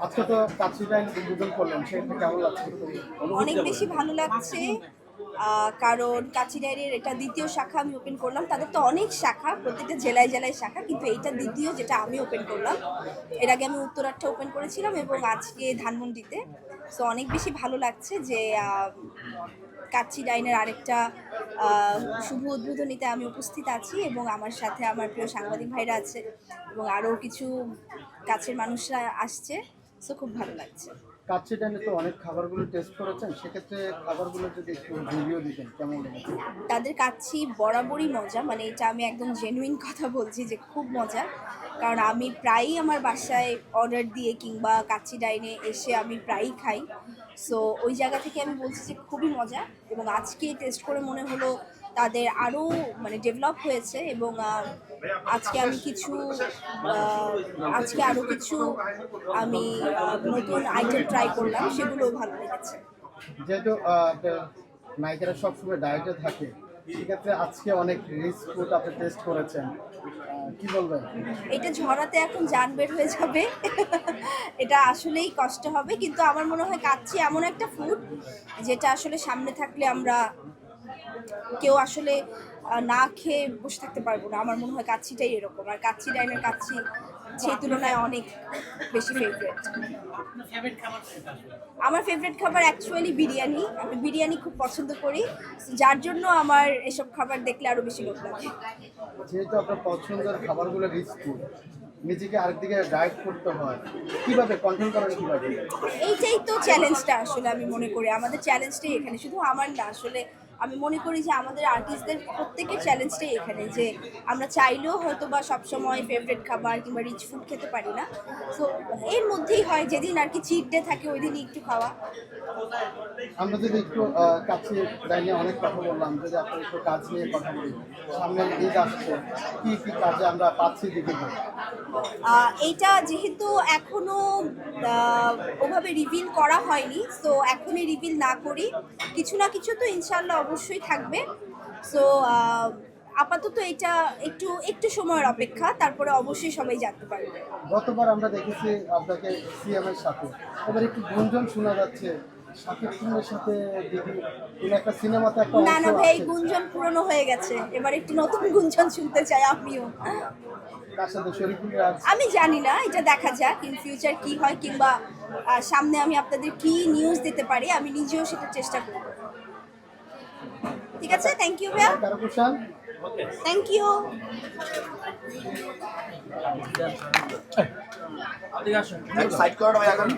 আজকে তো কাচ্চিটা উদ্বোধন করলেন, সেটা কেমন লাগছে? অনেক বেশি ভালো লাগছে। কারণ কাচ্চি ডায়েরির এটা দ্বিতীয় শাখা আমি ওপেন করলাম। তাদের তো অনেক শাখা, প্রত্যেকটা জেলায় জেলায় শাখা, কিন্তু এইটা দ্বিতীয় যেটা আমি ওপেন করলাম। এর আগে আমি উত্তরাটা ওপেন করেছিলাম এবং আজকে ধানমন্ডিতে। সো অনেক বেশি ভালো লাগছে যে কাচ্চি ডাইনের আরেকটা আহ, শুভ উদ্বোধনীতে আমি উপস্থিত আছি এবং আমার সাথে আমার প্রিয় সাংবাদিক ভাইরা আছে এবং আরও কিছু কাছের মানুষরা আসছে। সো খুব ভালো লাগছে। কাচ্চিটা তো অনেক খাবারগুলো টেস্ট করেছেন, সেক্ষেত্রে খাবারগুলো যদি একটু রিভিউ দিতেন কেমন লেগেছে? তাদের কাচ্চি বরাবরই মজা, মানে এটা আমি একদম জেনুইন কথা বলছি যে খুব মজা। কারণ আমি প্রায়ই আমার বাসায় অর্ডার দিয়ে কিংবা কাচ্চি ডাইনে এসে আমি প্রায়ই খাই। সো ওই জায়গা থেকে আমি বলছি যে খুবই মজা এবং আজকে টেস্ট করে মনে হলো তাদের আরও মানে ডেভেলপ হয়েছে এবং আজকে আমি কিছু আজকে আরও কিছু আমি নতুন আইটেম ট্রাই করলাম, সেগুলোও ভালো লেগেছে। যেহেতু নায়িকারা সবসময় ডায়েটে থাকে, সেক্ষেত্রে আজকে অনেক রিচ ফুড আপনি টেস্ট করেছেন, কি বলবেন? এটা ঝরাতে এখন জান বের হয়ে যাবে। এটা আসলেই কষ্ট হবে, কিন্তু আমার মনে হয় কাচ্চি এমন একটা ফুড যেটা আসলে সামনে থাকলে আমরা কেউ আসলে না খেয়ে বসে থাকতে পারবো না। আমার মনে হয় কাচ্চিটাই এরকম, আর কাচ্চি ডাইনের কাচ্চি সেই তুলনায় অনেক বেশি ফেভারিট। আমার ফেভারিট খাবার অ্যাকচুয়ালি বিরিয়ানি। আমি বিরিয়ানি খুব পছন্দ করি, যার জন্য আমার এসব খাবার দেখলে আরও বেশি লোভ লাগে। যেহেতু আপনার পছন্দের খাবারগুলো রিচ ফুড, নিজেকে আরেকদিকে ডায়েট করতে হয়, কিভাবে কন্ট্রোল করেন কিভাবে? এইটাই তো চ্যালেঞ্জটা, আসলে আমি মনে করি আমাদের চ্যালেঞ্জটাই এখানে, শুধু আমার না, আসলে আমি মনে করি যে আমাদের আর্টিস্টদের প্রত্যেকের চ্যালেঞ্জটাই এখানে, যে আমরা চাইলেও হয়তো বা সবসময় ফেভারিট খাবার কিংবা রিচ ফুড খেতে পারি না। সো এর মধ্যেই হয় যেদিন আর কি চিট ডে থাকে ওই দিনই একটু খাওয়া। আমরা যদি একটু কাছে নিয়ে অনেক কথা বললাম, যদি আপনার একটু কাজ নিয়ে কথা বলি, সামনে ঈদ আসছে, কি কি কাজে আমরা পাচ্ছি দিকে? এইটা যেহেতু এখনো ওভাবে রিভিল করা হয়নি, সো এখনই রিভিল না করি, কিছু না কিছু তো ইনশাল্লাহ অবশ্যই থাকবে। সো আপাতত এটা একটু একটু সময়ের অপেক্ষা, তারপরে অবশ্যই সবাই জানতে পারবে। গতবার আমরা দেখেছি আপনাকে সিএম এর সাথে, এবার একটু গুঞ্জন শোনা যাচ্ছে শাকিব খানের সাথে দিদি কোনো একটা সিনেমাতে একটা না অংশ না ভাই, আছে। গুঞ্জন পুরনো হয়ে গেছে, এবার একটু নতুন গুঞ্জন শুনতে চাই আমিও। তার সাথে শরীফুল রাজ। আমি জানি না, এটা দেখা যাক ইন ফিউচার কি হয়, কিংবা সামনে আমি আপনাদের কি নিউজ দিতে পারি, আমি নিজেও সেটা চেষ্টা করব। ঠিক আছে, থ্যাংক ইউ ভাইয়া। কারকুশাল। Thank you. সাইড করাটা ভাই এখন